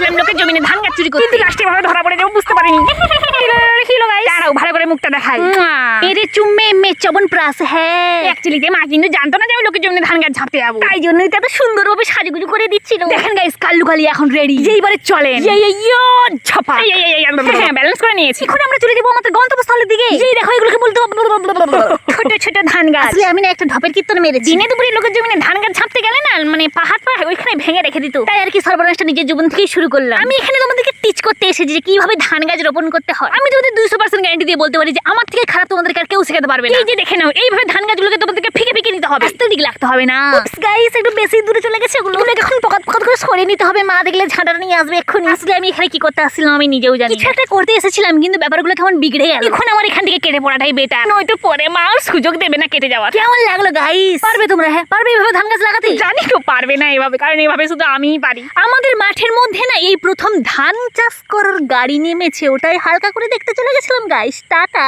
গেছিলাম লোকের জমিনে ধান গাছ চুরি করতে, কিন্তু লাস্টে ভাবে ধরা পড়ে যাবো বুঝতে পারিনি। কিলো গাইস, দাঁড়াও ভালো করে মুখটা দেখাই। मेरे चुम्मे में च्यवनप्राश है। অ্যাকচুয়ালি মা কিন্তু জানতো না যে আমি লোকের জমিনে ধান গাছ ঝাঁপতে যাবো, তাই জন্যই তো এত সুন্দরভাবে সাজুগুজু করে দিচ্ছিল। দেখেন গাইস কাল্লু কালি এখন রেডি, যেইবারে চলেন। ঝপা হ্যাঁ ব্যালেন্স করে নিয়েছি। এখন আমরা চলে যাবো আমাদের গন্তব্যস্থলের দিকে। যেই দেখো এগুলোকে বলতে ছোট ছোট ধান গাছ। আসলে আমি না একটা ঢপের কীর্তন মেরেছি। দিনে দুপুরে লোকের জমিনে ধান গাছ ঝাঁপতে গেলে না মানে পাহাড় ওইখানে ভেঙে রেখে দিত। তাই আর কি সর্বনাশটা নিজের জীবন থেকেই শুরু করলাম। আমি এখানে তোমাদেরকে টিচ করতে এসেছি যে কিভাবে ধান গাছ রোপণ করতে হয়। আমি তোমাদের 200% গ্যারান্টি দিয়ে বলতে পারি যে আমার থেকে খারাপ তোমাদেরকে আর কেউ শেখাতে পারবে না। এই যে দেখে নাও এইভাবে ধান গাছগুলোকে তোমাদেরকে ফিকে ফিকে নিতে হবে, আস্তে দিকে লাগতে হবে না। গাইস একটু বেশি দূরে চলে গেছে, ওগুলোকে এখন পকাত পকাত করে সরিয়ে নিতে হবে। মা দেখলে ঝাঁটাটা নিয়ে আসবে এক্ষুনি। আসলে আমি এখানে কি করতে আসছিলাম আমি নিজেও জানি। কিছু একটা করতে এসেছিলাম কিন্তু ব্যাপারগুলো কেমন বিগড়ে গেল। এখন আমার এখান থেকে কেটে পড়াটাই বেটার, নয়তো পরে মা আর সুযোগ দেবে না কেটে যাওয়ার। কেমন লাগলো গাইস? পারবে তোমরা? হ্যাঁ পারবে এইভাবে ধান গাছ লাগাতে? জানি কেউ পারবে না এভাবে, কারণ এভাবে শুধু আমিই পারি। আমাদের মাঠের মধ্যে না এই প্রথম ধান চাষ করার গাড়ি নেমেছে, ওটাই হালকা করে দেখতে চলে গেছিলাম গাইস। টাটা।